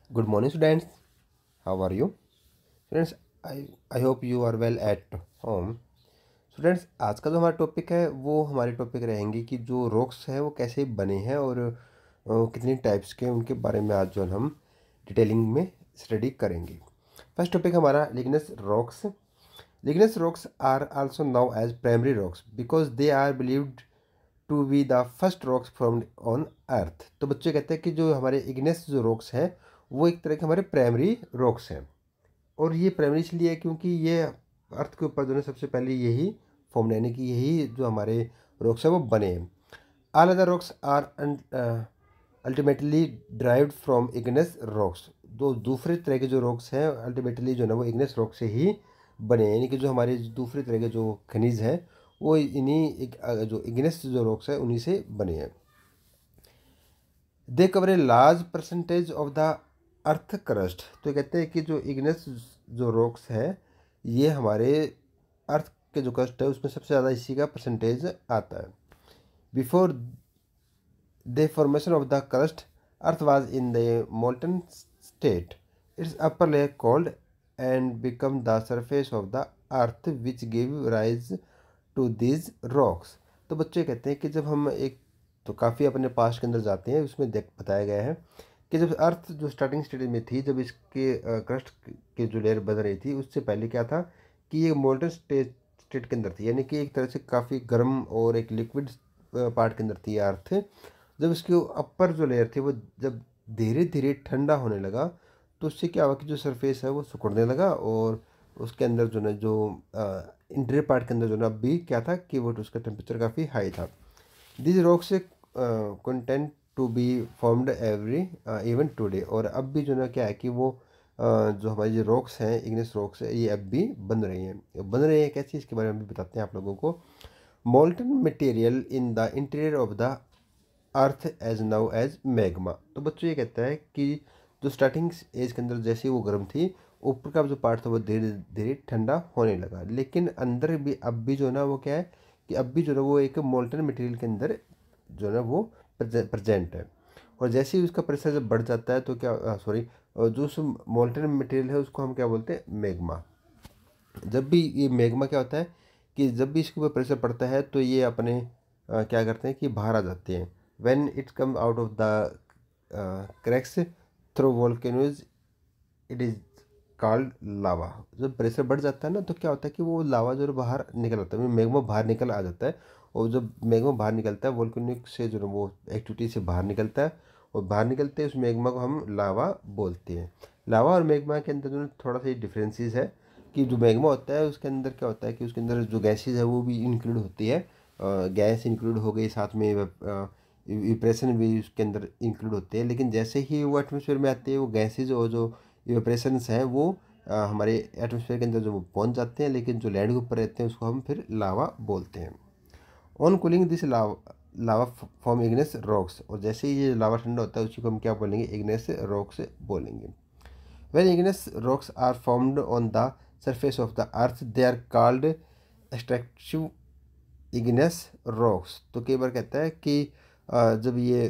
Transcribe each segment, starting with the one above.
Good morning, students. How are you? Students, I hope you are well at home. Students, आज का जो हमारा topic है वो हमारे टॉपिक रहेंगे कि जो रॉक्स हैं वो कैसे बने हैं और कितनी टाइप्स के उनके बारे में आज जो हम डिटेलिंग में स्टडी करेंगे। फर्स्ट टॉपिक हमारा igneous rocks. Igneous rocks are also known as primary rocks because they are believed to be the first rocks formed on earth. तो बच्चे कहते हैं कि जो हमारे इग्नेस जो रॉक्स हैं वो एक तरह के हमारे प्राइमरी रॉक्स हैं। और ये प्राइमरी इसलिए है क्योंकि ये अर्थ के ऊपर जो है सबसे पहले यही फॉर्म यानी कि यही जो हमारे रॉक्स है वो बने हैं। All other rocks are ultimately derived from igneous rocks. जो दूसरे तरह के जो रॉक्स हैं अल्टीमेटली जो है ना वो इग्नेस रॉक से ही बने हैं, यानी कि जो हमारे दूसरे तरह के जो खनिज हैं वो इन्हीं जो इग्नेस जो रॉक्स है उन्हीं से बने हैं। They cover a large percentage of the earth crust. तो कहते हैं कि जो इग्नेस जो रॉक्स है ये हमारे अर्थ के जो क्रस्ट है उसमें सबसे ज़्यादा इसी का परसेंटेज आता है। Before the formation of the crust earth was in the molten state. Its upper layer cooled and become the surface of the earth which give rise to these rocks. तो बच्चे कहते हैं कि जब हम एक तो काफ़ी अपने पास्ट के अंदर जाते हैं उसमें देख बताया गया है कि जब अर्थ जो स्टार्टिंग स्टेज में थी, जब इसके क्रस्ट की जो लेयर बन रही थी उससे पहले क्या था कि ये मोल्टन स्टेट के अंदर थी, यानी कि एक तरह से काफ़ी गर्म और एक लिक्विड पार्ट के अंदर थी अर्थ। जब इसके अपर जो लेयर थी वो जब धीरे धीरे ठंडा होने लगा तो उससे क्या हुआ कि जो सरफेस है वो सिकुड़ने लगा और उसके अंदर जो ना जो इंटीरियर पार्ट के अंदर जो ना अभी क्या था कि वो उसका टेम्परेचर काफ़ी हाई था। This rocks continue to be formed every even today. और अब भी जो ना क्या है कि वो जो हमारी जो रॉक्स हैं इग्नेस रॉक्स है ये अब भी बन रहे हैं कैसे इसके बारे में भी बताते हैं आप लोगों को। Molten material in the interior of the earth is known as magma. तो बच्चों ये कहता है कि जो स्टार्टिंग एज के अंदर जैसे वो गर्म थी ऊपर का जो पार्ट था वो धीरे धीरे ठंडा होने लगा, लेकिन अंदर भी अब भी जो ना वो क्या है कि अब भी जो ना वो एक मोल्टन मटेरियल के अंदर जो ना वो प्रेजेंट है। और जैसे ही उसका प्रेशर जब बढ़ जाता है तो क्या सॉरी जो उस मोल्टन मटेरियल है उसको हम क्या बोलते हैं, मैग्मा। जब भी ये मैग्मा क्या होता है कि जब भी इसके ऊपर प्रेशर पड़ता है तो ये अपने क्या करते हैं कि बाहर आ जाते हैं। When it's come out of the cracks through volcanoes it is called lava. जब प्रेशर बढ़ जाता है ना तो क्या होता है कि वो लावा जो है बाहर निकल आता है, मैग्मा बाहर निकल आ जाता है। और जब मैग्मा बाहर निकलता है वोल्केनिक से जो है वो एक्टिविटी से बाहर निकलता है और बाहर निकलते हैं उस मैग्मा को हम लावा बोलते हैं। लावा और मैग्मा के अंदर जो थोड़ा सा डिफरेंसेस है कि जो मैग्मा होता है उसके अंदर क्या होता है कि उसके अंदर जो गैसेज है वो भी इंक्लूड होती है। गैस इंक्लूड हो गई, साथ में इवेपरेशन भी उसके अंदर इंक्लूड होते हैं। लेकिन जैसे ही वो एटमोसफेयर में आते हैं वो गैसेज और जो इवेपरेशंस हैं वो हमारे एटमोसफेयर के अंदर जो वो पहुंच जाते हैं, लेकिन जो लैंड के ऊपर रहते हैं उसको हम फिर लावा बोलते हैं। On cooling this lava form igneous rocks. और जैसे ही ये लावा ठंडा होता है उसी को हम क्या बोलेंगे, इग्नेस रॉक्स बोलेंगे। When igneous rocks are formed on the surface of the earth, they are called extractive igneous rocks। तो कई बार कहता है कि जब ये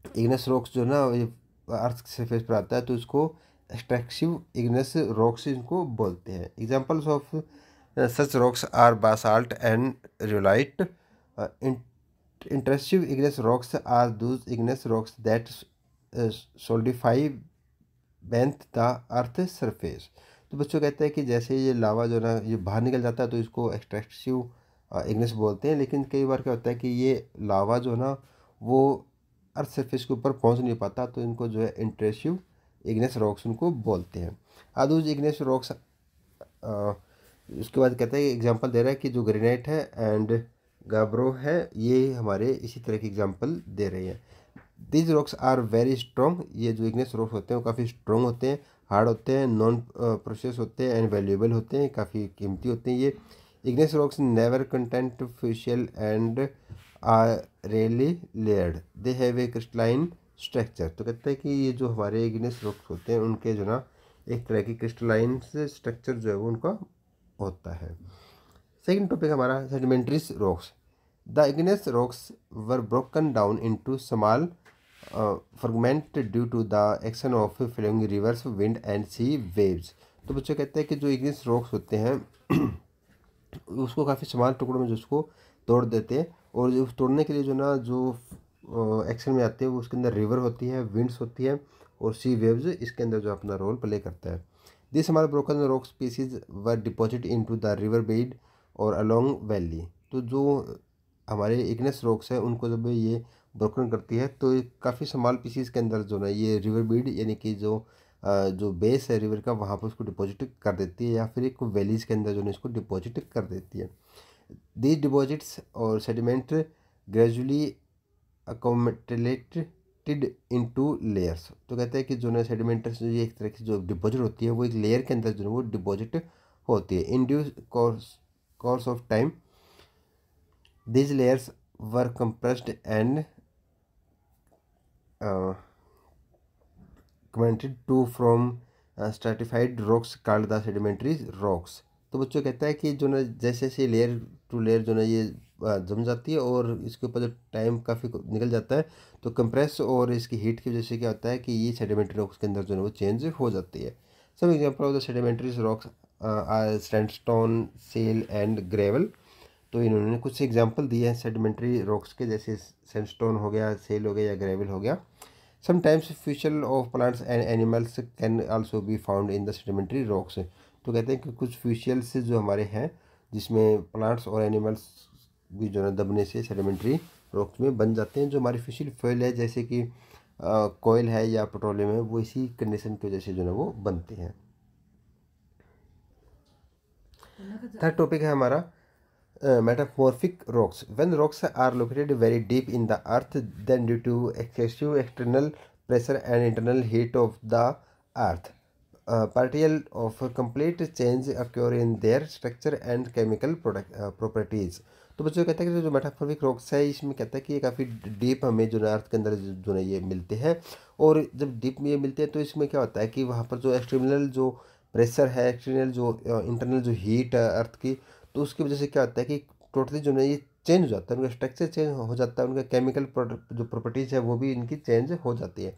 इग्नेस रॉक्स जो ना ये अर्थ के सरफेस पर आता है तो इसको एक्सट्रैक्टिव इग्नेस रॉक्स इनको बोलते हैं। Examples of such rocks are basalt and rhyolite. Intrusive igneous rocks are those igneous rocks that solidify beneath the earth surface. तो बच्चों कहते हैं कि जैसे ये लावा जो ना ये बाहर निकल जाता है तो इसको एक्सट्रैक्टिव इग्नेस बोलते हैं, लेकिन कई बार क्या होता है कि ये लावा जो ना वो अर्थ सरफेस के ऊपर पहुंच नहीं पाता तो इनको जो है इंट्रेसिव इग्नेस रॉक्स उनको बोलते हैं। आदूज इग्नेस रॉक्स उसके बाद कहते हैं एग्जांपल दे रहा है कि जो ग्रेनाइट है एंड गाब्रो है ये हमारे इसी तरह की एग्जांपल दे रहे हैं। These rocks are very strong. ये जो इग्नेस रॉक्स होते हैं वो काफ़ी स्ट्रॉन्ग होते हैं, हार्ड होते हैं, नॉन प्रोसेस होते हैं एंड वैल्यूएबल होते हैं, काफ़ी कीमती होते हैं। ये igneous rocks never contain fossils and are rarely layered, they have a crystalline structure. तो कहते हैं कि ये जो हमारे इग्नेस रॉक्स होते हैं उनके जो ना एक तरह की क्रिस्टलाइन स्ट्रक्चर जो है वो उनका होता है। सेकेंड टॉपिक हमारा sedimentary rocks. The igneous rocks were broken down into small fragment due to the action of flowing rivers, wind and sea waves. तो बच्चों कहते हैं कि जो इग्नियस रॉक्स होते हैं उसको काफ़ी समान टुकड़ों में जो उसको तोड़ देते हैं, और जो तोड़ने के लिए जो ना जो एक्शन में आते हैं वो उसके अंदर रिवर होती है, विंड्स होती है, और सी वेव्स इसके अंदर जो अपना रोल प्ले करता है। दिस हमारे broken rock species were deposit into the river bed और अलोंग वैली। तो जो हमारे इग्नेस रॉक्स हैं उनको जब ये ब्रोकन करती है तो काफ़ी स्मॉल पीसीज के अंदर जो ना ये रिवर बेड यानी कि जो बेस है रिवर का वहाँ पर उसको डिपॉजिट कर देती है, या फिर एक वैलीज के अंदर जो है इसको डिपॉजिट कर देती है। दीज डिपॉजिट्स और सेडिमेंट ग्रेजुअली अकोमटेटेड इनटू लेयर्स। तो कहते हैं कि जो है सेडिमेंट्स जो ये एक तरह की जो डिपॉजिट होती है वो एक लेयर के अंदर जो है वो डिपॉजिट होती है। In due course of time these layers were compressed and commented to from stratified rocks called the sedimentary rocks। तो बच्चों कहता है कि जो ना जैसे जैसे लेयर टू लेयर जो ना ये जम जाती है और इसके ऊपर जो टाइम काफ़ी निकल जाता है तो कंप्रेस और इसकी हीट की वजह से क्या होता है कि ये सेडिमेंट्री रॉक्स के अंदर जो है वो चेंज हो जाती है। Some example of the sedimentary rocks are sandstone, shale and gravel. तो इन्होंने कुछ एग्जांपल दिए हैं सेडिमेंट्री रॉक्स के, जैसे सैंडस्टोन हो गया, सेल हो गया या ग्रेवल हो गया। Sometimes future of plants and animals can also be found in the sedimentary rocks. तो कहते हैं कि कुछ फ्यूचर्स जो हमारे हैं जिसमें प्लांट्स और एनिमल्स भी जो है दबने से सेडिमेंट्री रॉक्स में बन जाते हैं। जो हमारी फिशियल फ्यूल है जैसे कि कोयल है या पेट्रोलियम है वो इसी कंडीशन की वजह से जो है वो बनते हैं। थर्ड टॉपिक है हमारा metamorphic rocks. When rocks are located very deep in the earth, then due to excessive external pressure and internal heat of the earth, partial of complete change occur in their structure and chemical properties। तो बच्चों कहते हैं कि जो metamorphic rocks है इसमें कहता है कि ये काफ़ी डीप हमें जो है अर्थ के अंदर जो है ये मिलते हैं, और जब डीप में ये मिलते हैं तो इसमें क्या होता है कि वहाँ पर जो एक्सटर्नल जो प्रेशर है, एक्सटर्नल जो इंटरनल जो हीट है अर्थ की, तो उसकी वजह से क्या होता है कि टोटली जो है ये चेंज हो जाता है, उनका स्ट्रक्चर चेंज हो जाता है, उनका केमिकल जो प्रॉपर्टीज है वो भी इनकी चेंज हो जाती है।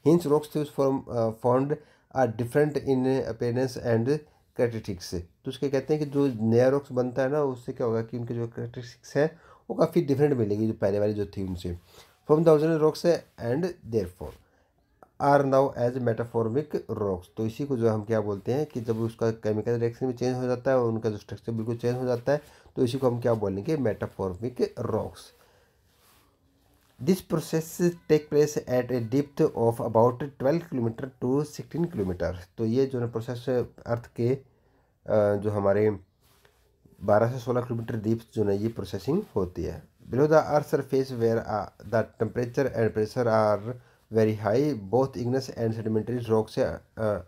Hence rocks form found are different in appearance and characteristics. तो उसके कहते हैं कि जो नया रॉक्स बनता है ना उससे क्या होगा कि उनके जो कैरेक्टरिस्टिक्स है वो काफ़ी डिफरेंट मिलेगी जो पहले वाली जो थी उनसे। From the original rocks and therefore are known as metamorphic rocks. तो इसी को जो हम क्या बोलते हैं कि जब उसका केमिकल रिएक्शन भी चेंज हो जाता है और उनका जो स्ट्रक्चर बिल्कुल चेंज हो जाता है तो इसी को हम क्या बोलेंगे, metamorphic rocks. This process take place at a depth of about 12 kilometre to 16 kilometre. तो ये जो है प्रोसेस अर्थ के जो हमारे 12 से 16 किलोमीटर डीप जो है ये प्रोसेसिंग होती है। Below the earth surface where the temperature and pressure are very high, both igneous and sedimentary rocks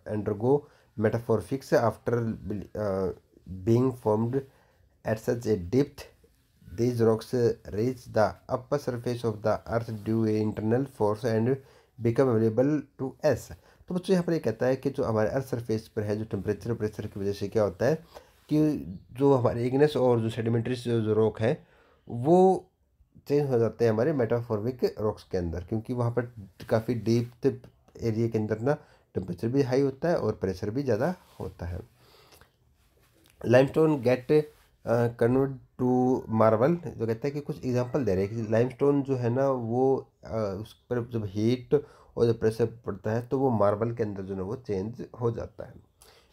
undergo metamorphics after being formed at such a depth. These rocks reach the upper surface of the earth due to internal force and become available to us। तो बच्चों यहाँ पर ये कहता है कि जो हमारे अर्थ सरफेस पर है जो टेम्परेचर प्रेशर की वजह से क्या होता है कि जो हमारे इग्नेस और जो सेडिमेंट्री जो रॉक है वो चेंज हो जाते हैं हमारे मेटाफॉर्मिक रॉक्स के अंदर, क्योंकि वहाँ पर काफ़ी डीप एरिया के अंदर ना टेम्परेचर भी हाई होता है और प्रेशर भी ज़्यादा होता है। Limestone get convert to marble. जो कहते हैं कि कुछ एग्जांपल दे रहे हैं कि लाइमस्टोन जो है ना वो उस पर जब हीट और जब प्रेशर पड़ता है तो वो मार्बल के अंदर जो है वो चेंज हो जाता है।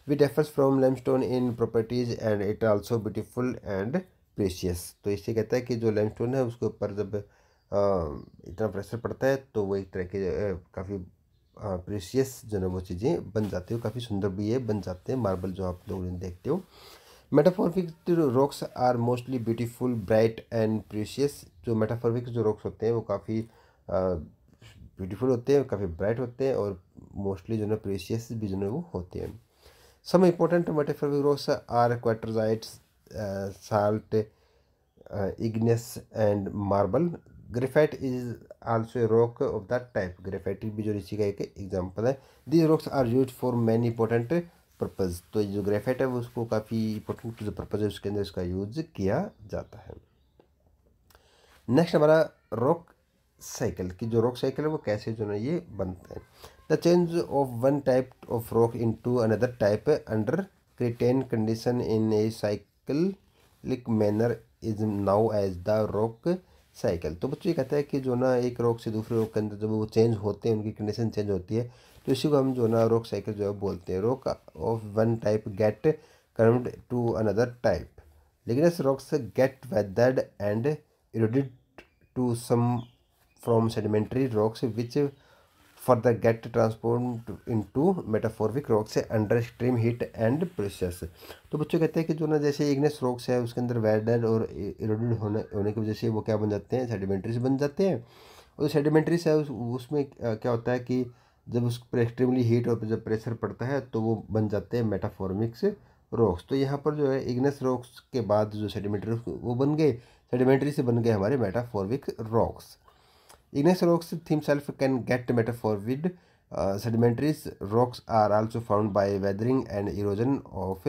We differs from limestone in properties and it also beautiful and precious. तो इससे कहता है कि जो लाइमस्टोन है उसके ऊपर जब इतना प्रेशर पड़ता है तो वो एक तरह के काफ़ी प्रीशियस जो है वो चीज़ें बन जाती है, काफ़ी सुंदर भी ये बन जाते हैं मार्बल जो आप लोग देखते हो। Metamorphic rocks are mostly beautiful, bright and precious. जो मेटाफॉर्मिक जो रॉक्स होते हैं वो काफ़ी ब्यूटीफुल होते हैं, काफ़ी ब्राइट होते हैं और मोस्टली जो है प्रीशियस भी जो है वो होते हैं। Some important metamorphic rocks are quartzites, salt, igneous and marble। Graphite is also a rock of that type. Graphite भी जो इसी का एक एग्जांपल है। These rocks are use for many important purpose. तो जो ग्रेफाइट है वो उसको काफ़ी इंपॉर्टेंट जो पर्पज है उसके अंदर इसका यूज किया जाता है। नेक्स्ट हमारा रॉक साइकिल की जो रॉक साइकिल है वो कैसे जो है ये बनता है। The change of one type of rock into another type under certain condition in a cyclic manner is known as the rock cycle. तो बच्चों ये कहता है कि जो ना एक रॉक से दूसरे रॉक के अंदर जब वो चेंज होते हैं, उनकी कंडीशन चेंज होती है, तो इसी को हम जो ना रॉक साइकिल जो है बोलते हैं। Rock of one type get convert to another type, ligneous rocks get weathered and eroded to some from sedimentary rocks which further get transformed into metamorphic rocks under extreme heat and pressures। तो बच्चों कहते हैं कि जो ना जैसे igneous rocks है उसके अंदर वेडर और इरोडेड होने की वजह से वो क्या बन जाते हैं, सेडिमेंट्रीज बन जाते हैं। और सेडिमेंट्रीज है उसमें क्या होता है कि जब उस पर एक्सट्रीमली हीट और जब प्रेशर पड़ता है तो वो बन जाते हैं मेटाफॉर्मिक्स रॉक्स। तो यहाँ पर जो है इग्नेस रॉक्स के बाद जो सेडिमेंट्री वो बन गए, सेडिमेंट्री से बन गए हमारे मेटाफॉर्मिक rocks. Igneous rocks themselves can get metaformed. Sedimentary rocks are also found by weathering and erosion of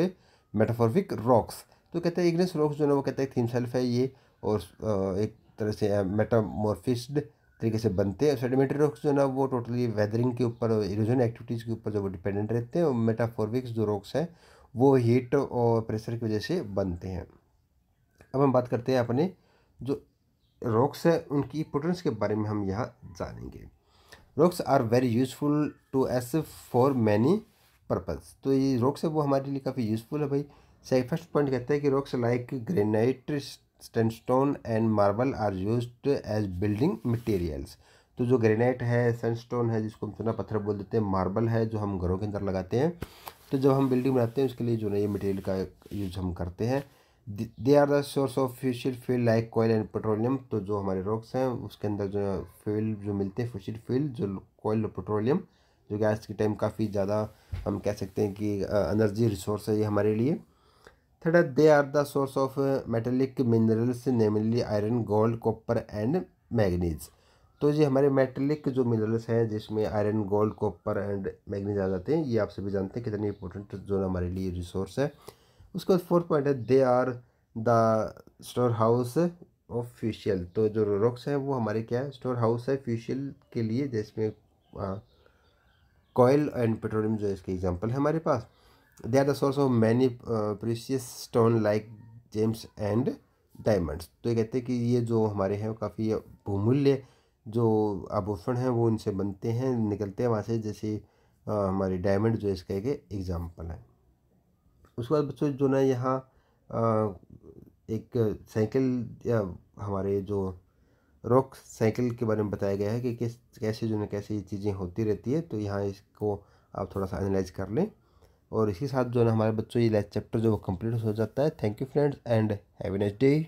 metamorphic rocks। तो कहते हैं igneous rocks जो है वो कहते हैं themselves है ये, और एक तरह से मेटामॉर्फिस्ड तरीके से बनते हैं। सेडिमेंट्री रॉक्स जो है ना वो टोटली वेदरिंग के ऊपर, इरोजन एक्टिविटीज़ के ऊपर जो वो डिपेंडेंट रहते हैं, और मेटाफॉर्मिक्स जो रॉक्स हैं वो हीट और प्रेशर की वजह से बनते हैं। अब हम बात करते हैं अपने जो रॉक्स है उनकी इंपोर्टेंस के बारे में हम यहाँ जानेंगे। Rocks are very useful to us for many purpose. तो ये रॉक्स है वो हमारे लिए काफ़ी यूजफुल है भाई। फर्स्ट पॉइंट कहता है कि rocks like granite, sandstone and marble are used as building materials. तो जो ग्रेनाइट है, सैंडस्टोन है जिसको हम चूना पत्थर बोल देते हैं, मार्बल है जो हम घरों के अंदर लगाते हैं, तो जब हम बिल्डिंग बनाते हैं उसके लिए जो है ये मटेरियल का यूज हम करते हैं। They are the source of future fuel like coal and petroleum. तो जो हमारे रॉक्स हैं उसके अंदर जो फ्यूल जो मिलते हैं, फ्यूचर फ्यूल जो कोयल और पेट्रोलियम, जो कि आज के टाइम काफ़ी ज़्यादा हम कह सकते हैं कि एनर्जी रिसोर्स है ये हमारे लिए। Third, they are the source of metallic minerals namely iron, gold, copper and manganese. तो ये हमारे मेटेलिक जो मिनरल्स हैं जिसमें iron, gold, copper and manganese आ जाते हैं, ये आप सभी जानते हैं कितनी इंपॉर्टेंट जो हमारे लिए रिसोर्स है। उसके बाद फोर्थ पॉइंट है they are the storehouse of fossil. तो जो रॉक्स हैं वो हमारे क्या है, स्टोर हाउस है फ्यूशियल के लिए, जिसमें कॉयल एंड पेट्रोलियम जो इसके एग्जांपल है हमारे पास। They are the source of many precious stone like gems and diamonds. तो ये कहते हैं कि ये जो हमारे हैं वो काफ़ी बहुमूल्य जो आभूषण हैं वो इनसे बनते हैं, निकलते हैं वहाँ से, जैसे हमारी डायमंड जो इसका एक एग्जाम्पल है। उसके बाद बच्चों जो ना यहाँ एक साइकिल या हमारे जो रॉक साइकिल के बारे में बताया गया है कि किस कैसे जो है कैसे ये चीज़ें होती रहती है। तो यहाँ इसको आप थोड़ा सा एनालाइज कर लें, और इसी साथ जो है ना हमारे बच्चों ये चैप्टर जो वो कंप्लीट हो जाता है। Thank you friends and have a nice day.